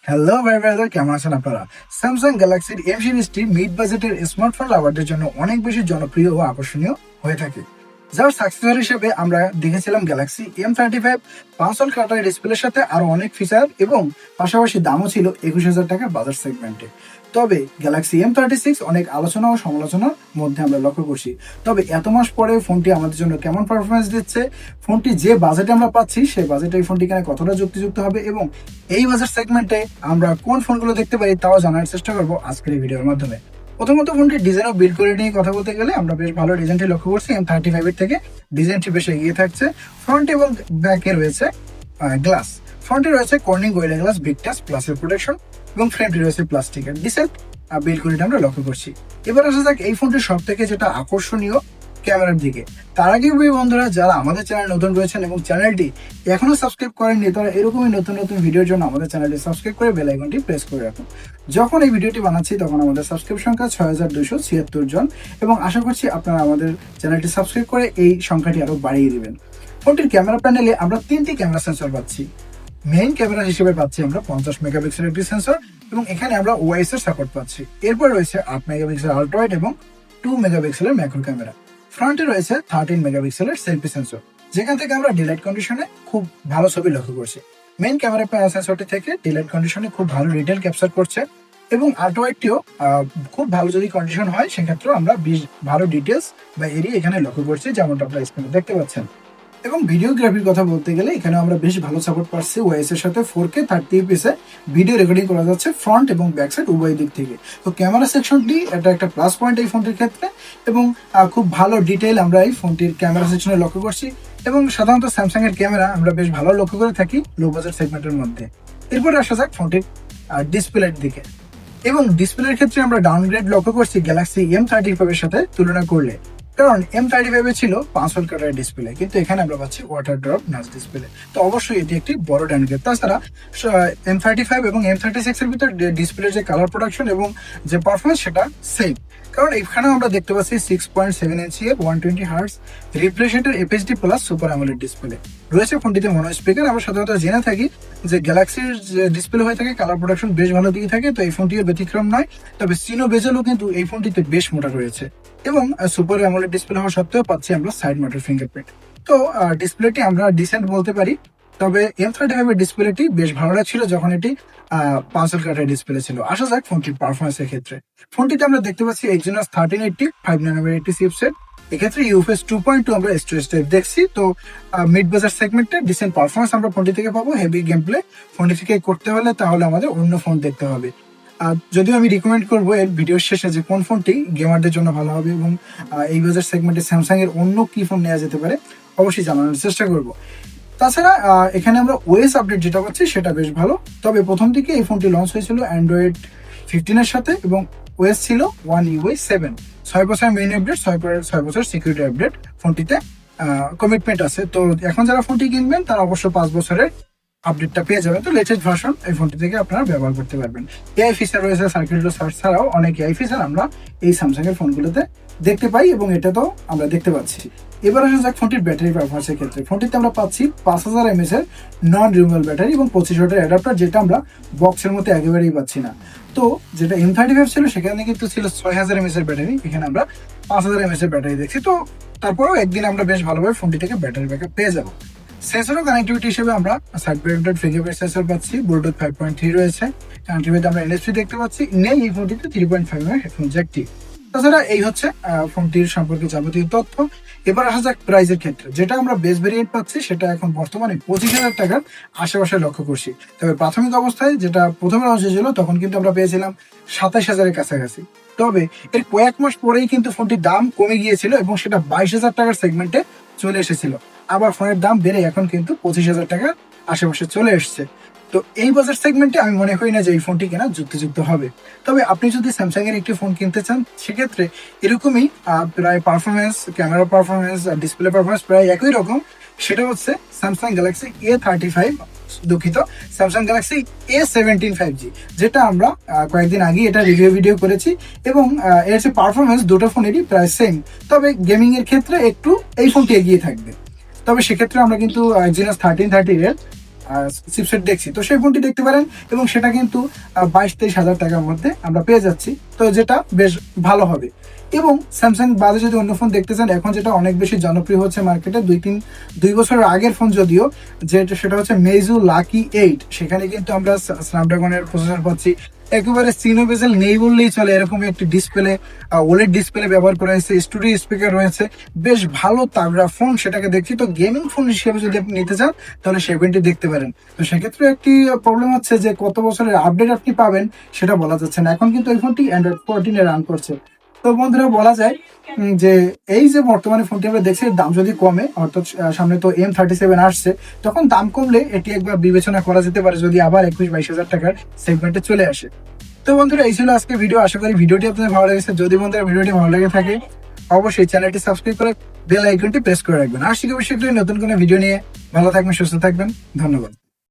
Hello ভাই brother, কেমন আছেন আপনারা? স্যামসাং গ্যালাক্সির এম সিরিজটি মিড বাজেটের স্মার্টফোন লাভারদের জন্য অনেক বেশি জনপ্রিয় ও আকর্ষণীয় হয়ে থাকে। যার সাকসেসর হিসেবে আমরা দেখেছিলাম গ্যালাক্সি M35 5 কাটার ডিসপ্লের সাথে আরো অনেক ফিচার এবং পাশাপাশি দামও ছিল 21,000 টাকার বাজার সেগমেন্টে। তবে গ্যালাক্সি M36 অনেক আলোচনা ও সমালোচনার মধ্যে আমরা লক্ষ্য করছি। তবে এত মাস পরে ফোনটি আমাদের জন্য কেমন পারফরমেন্স দিচ্ছে, ফোনটি যে বাজেটে আমরা পাচ্ছি সেই বাজেটে এই ফোনটি কেন কতটা যুক্তিযুক্ত হবে এবং এই বাজার সেগমেন্টে আমরা কোন ফোনগুলো দেখতে পারি তাও জানার চেষ্টা করবো আজকের এই ভিডিওর মাধ্যমে। প্রথমত ফোনটির ডিজাইন ও বিল্ড কোয়ালিটি নিয়ে কথা বলতে গেলে আমরা বেশ ভালো ডিজাইনটি লক্ষ্য করছি। M35 এর থেকে ডিজাইনটি বেশ এগিয়ে থাকছে। ফ্রন্ট এবং ব্যাকে রয়েছে গ্লাস। ফ্রন্টে রয়েছে Corning gorilla glass big touch প্লাসের প্রোটেকশন এবং ফ্রেমটি রয়েছে প্লাস্টিকের। ডিসেন্ট বিল্ড কোয়ালিটি আমরা লক্ষ্য করছি। এবার আসা যাক এই ফোনটির সব থেকে যেটা আকর্ষণীয় ক্যামেরার দিকে। তার আগে বন্ধুরা, যারা আমাদের চ্যানেল নতুন রয়েছেন এবং চ্যানেলটি এখনো সাবস্ক্রাইব করেননি, তারা এরকমই নতুন নতুন ভিডিওর জন্য আমাদের চ্যানেলটি সাবস্ক্রাইব করে বেল আইকনটি প্রেস করে রাখুন। যখন এই ভিডিওটি বানাচ্ছি তখন আমাদের সাবস্ক্রাইব সংখ্যা 6276 জন এবং আশা করছি আপনারা আমাদের চ্যানেলটি সাবস্ক্রাইব করে এই সংখ্যাটি আরো বাড়িয়ে দিবেন। ফোনটির ক্যামেরা প্যানেলে আমরা তিনটি ক্যামেরা সেন্সর পাচ্ছি। মেইন ক্যামেরা হিসেবে পাচ্ছি আমরা 50 মেগাপিক্সেলের একটি সেন্সর এবং এখানে আমরা ওআইএস এর সাপোর্ট পাচ্ছি। এরপর রয়েছে 8 মেগাপিক্সেল আল্ট্রা ওয়াইড এবং 2 মেগাপিক্সেলের ম্যাক্রো ক্যামেরা। ফ্রন্টে রয়েছে 13 মেগাপিক্সেলের সেলফি সেন্সর, যেখান থেকে আমরা ডিলাইট কন্ডিশনে খুব ভালো ছবি লক্ষ্য করছি। মেইন ক্যামেরা সেন্সরটি থেকে ডিলাইট কন্ডিশনে খুব ভালো ডিটেল ক্যাপচার করছে এবং আল্ট্রা ওয়াইডটিও খুব ভালো যদি কন্ডিশন হয় সেক্ষেত্রে আমরা ভালো ডিটেলস বা এরিয়া এখানে লক্ষ্য করছি, যেমনটা আপনারা স্ক্রিনে দেখতে পাচ্ছেন। এবং ভিডিওগ্রাফির কথা বলতে গেলে এখানে আমরা বেশ ভালো সাপোর্ট পাচ্ছি। ওএস এর সাথে 4K 30 fps ভিডিও রেকর্ডিং করা যাচ্ছে ফ্রন্ট এবং ব্যাক সাইড উভয় দিক থেকে। তো ক্যামেরা সেকশনটি এটা একটা প্লাস পয়েন্ট এই ফোনটির ক্ষেত্রে এবং খুব ভালো ডিটেইল আমরা এই ফোনটির ক্যামেরা সেকশনে লক্ষ্য করছি এবং সাধারণত স্যামসাং এর ক্যামেরা আমরা বেশ ভালো লক্ষ্য করে থাকি লো বাজেট সেগমেন্টের মধ্যে। এরপরে আসা যাক ফোনটির ডিসপ্লের দিকে এবং ডিসপ্লের ক্ষেত্রে আমরা ডাউনগ্রেড লক্ষ্য করছি গ্যালাক্সি M35 এর সাথে তুলনা করলে। কারণ M35 এ ছিল 5 কাটার ডিসপ্লে, কিন্তু এখানে আমরা পাচ্ছি ওয়াটার ড্রপ নাচ ডিসপ্লে। তো অবশ্যই এটি একটি বড় ডাউনগ্রেড। তাছাড়া M35 এবং M36 এর ভিতর ডিসপ্লের যে কালার প্রোডাকশন এবং যে পারফরমেন্স সেটা সেম। কারণ এখানে আমরা দেখতে পাচ্ছি 6.7 ইঞ্চি 120 হার্টজ রিফ্রেশ রেটের FHD plus super AMOLED display রয়েছে। ফোনটিতে মনো স্পিকার। আমরা সাধারণত জেনে থাকি যে গ্যালাক্সির যে ডিসপ্লে হয়ে থাকে কালার প্রোডাকশন বেশ ভালো দিকে থাকে, তো এই ফোনটিও ব্যতিক্রম নয়। তবে সিনো বেজেলও কিন্তু এই ফোনটিতে বেশ মোটা রয়েছে এবং সুপার অ্যামোলেড ডিসপ্লে হওয়া সত্ত্বেও পাচ্ছি আমরা সাইড মাউন্টেড ফিঙ্গারপ্রিন্ট। তো ডিসপ্লেটি আমরা ডিসেন্ট বলতে পারি। তবে M35 এর ডিসপ্লেটি বেশ ভালো লাগছিল যখন এটি 5 কাটার ডিসপ্লে ছিল। আসা যাক ফোনটির পারফরমেন্সের ক্ষেত্রে। ফোনটিতে আমরা দেখতে পাচ্ছি Exynos 1380 5 ন্যানোমিটার একটি চিপসেট। এক্ষেত্রে UFS 2.2 আমরা স্টোরেজ টাইপ দেখছি। তো মিড বাজার সেগমেন্টে ডিসেন্ট পারফরমেন্স আমরা ফোনটি থেকে পাবো। হেভি গেম প্লে ফোনটি থেকে করতে হলে তাহলে আমাদের অন্য ফোন দেখতে হবে। যদিও আমি রিকমেন্ড করবো এর ভিডিওর শেষে যে কোন ফোনটি গেমারদের জন্য ভালো হবে এবং এই বাজার সেগমেন্টে স্যামসাং এর অন্য কি ফোন নেওয়া যেতে পারে অবশ্যই জানানোর চেষ্টা করব। তাছাড়া এখানে আমরা ওএস আপডেট যেটা পাচ্ছি সেটা বেশ ভালো। তবে প্রথম দিকে এই ফোনটি লঞ্চ হয়েছিল অ্যান্ড্রয়েড 15 এর সাথে এবং ওএস ছিল 1UI 7। 6 বছর মেইন আপডেট, 6 বছর সিকিউরিটি আপডেট ফোনটিতে কমিটমেন্ট আছে। তো এখন যারা ফোনটি কিনবেন তারা অবশ্য 5 বছরের আপডেটটা পেয়ে যাবেন। তো লেটেস্ট ভার্সন এই ফোনটি থেকে আপনারা ব্যবহার করতে পারবেন। এআই ফিচার রয়েছে, সার্কিট সার্চ ছাড়াও অনেক এআই ফিচার আমরা এই স্যামসাং এর ফোনগুলোতে দেখতে পাই এবং এটা তো আমরা দেখতে পাচ্ছি। এবার আসা যাক ফোনটির ব্যাটারি পারফরমেন্সের ক্ষেত্রে। ফোনটিতে আমরা পাচ্ছি 5000 mAh এর নন রিমুভেবল ব্যাটারি এবং 25 ওয়াটের অ্যাডাপ্টার, যেটা আমরা বক্সের মধ্যে একেবারেই পাচ্ছি না। তো যেটা M35 ছিল সেখানে কিন্তু ছিল 6000 mAh এর ব্যাটারি, এখানে আমরা 5000 mAh এর ব্যাটারি দেখছি। তো তারপরেও একদিন আমরা বেশ ভালোভাবে ফোনটি থেকে ব্যাটারি ব্যাকআপ পেয়ে যাবো। সেন্সর ও কানেক্টিভিটি হিসেবে আমরা সাইড মাউন্টেড ফিঙ্গারপ্রিন্ট সেন্সর পাচ্ছি। ব্লুটুথ 5.3 রয়েছে। কানেক্টিভিটি আমরা NFC দেখতে পাচ্ছি। নেই এই ফোনটিতে 3.5 এর হেডফোন জ্যাকটি। তাছাড়া এই হচ্ছে ফোনটির সম্পর্কে যাবতীয় তথ্য। এবার আসা যাক প্রাইসের ক্ষেত্রে। যেটা আমরা বেস ভেরিয়েন্ট পাচ্ছি সেটা এখন বর্তমানে 25,000 টাকার আশেপাশে লক্ষ্য করছি। তবে প্রাথমিক অবস্থায় যেটা প্রথমে লঞ্চ হয়েছিল তখন কিন্তু আমরা পেয়েছিলাম 27,000 এর কাছাকাছি। তবে এর কয়েক মাস পরেই কিন্তু ফোনটির দাম কমে গিয়েছিল এবং সেটা 22,000 টাকার সেগমেন্টে চলে এসেছিল। আবার ফোনের দাম বেড়ে এখন কিন্তু 25,000 টাকার আশেপাশে চলে এসছে। তো এই বাজার সেগমেন্টে আমি মনে করি না যে এই ফোনটি কেনা যুক্তিযুক্ত হবে। তবে আপনি যদি স্যামসাং এর একটি ফোন কিনতে চান সেক্ষেত্রে এরকমই প্রায় performance, camera performance, display performance প্রায় একই রকম। সেটা হচ্ছে স্যামসাং গ্যালাক্সি A35, দুঃখিত, স্যামসাং গ্যালাক্সি A17 5G, যেটা আমরা কয়েকদিন আগে এটা রিভিউ ভিডিও করেছি এবং এর যে পারফরমেন্স দুটো ফোনেরই প্রায় সেম। তবে গেমিং এর ক্ষেত্রে একটু এই ফোনটি এগিয়ে থাকবে। তবে সেক্ষেত্রে আমরা কিন্তু Exynos 1330 এর চিপসেট দেখছি, তো সেই ফোনটি দেখতে পারেন এবং সেটা কিন্তু 22-23 হাজার টাকার মধ্যে আমরা পেয়ে যাচ্ছি, তো যেটা বেশ ভালো হবে। এবং স্যামসাং বাদে যদি অন্য ফোন দেখতে চান, এখন যেটা অনেক বেশি জনপ্রিয় হচ্ছে মার্কেটে, 2 বছরের আগের ফোন যদিও, যেটা সেটা হচ্ছে মেইজু লাকি 8। সেখানে কিন্তু আমরা স্ন্যাপড্রাগনের প্রসেসর পাচ্ছি, একেবারে সিনোভেজেল নেই বললেই চলে এরকম একটি ডিসপ্লে, ওলেড ডিসপ্লে ব্যবহার করা হয়েছে, স্টুডিও স্পিকার রয়েছে, বেশ ভালো তাগড়া ফোন সেটাকে দেখছি। তো গেমিং ফোন হিসেবে যদি আপনি নিতে চান তাহলে সেভেনটি দেখতে পারেন। তো সেক্ষেত্রে একটি প্রবলেম হচ্ছে যে কত বছরের আপডেট আপনি পাবেন সেটা বলা যাচ্ছে না। এখন কিন্তু এই ফোনটি অ্যান্ড্রয়েড 14 রান করছে। তো বন্ধুরা বলা যায় যে এই যে বর্তমানে ফোনটি আমরা দেখছি, দাম যদি কমে, অর্থাৎ সামনে তো M37 আসছে, তখন দাম কমলে এটি একবার বিবেচনা করা যেতে পারে, যদি আবার 21-22 হাজার টাকার সেগমেন্টে চলে আসে। তো বন্ধুরা এই ছিল আজকে ভিডিও, আশা করি ভিডিওটি আপনাদের ভালো লেগেছে। যদি বন্ধুরা ভিডিওটি ভালো লেগে থাকে অবশ্যই চ্যানেলটি সাবস্ক্রাইব করে বেল আইকনটি প্রেস করে রাখবেন। আর শিখে নতুন কোনো ভিডিও নিয়ে ভালো থাকবেন, সুস্থ থাকবেন, ধন্যবাদ।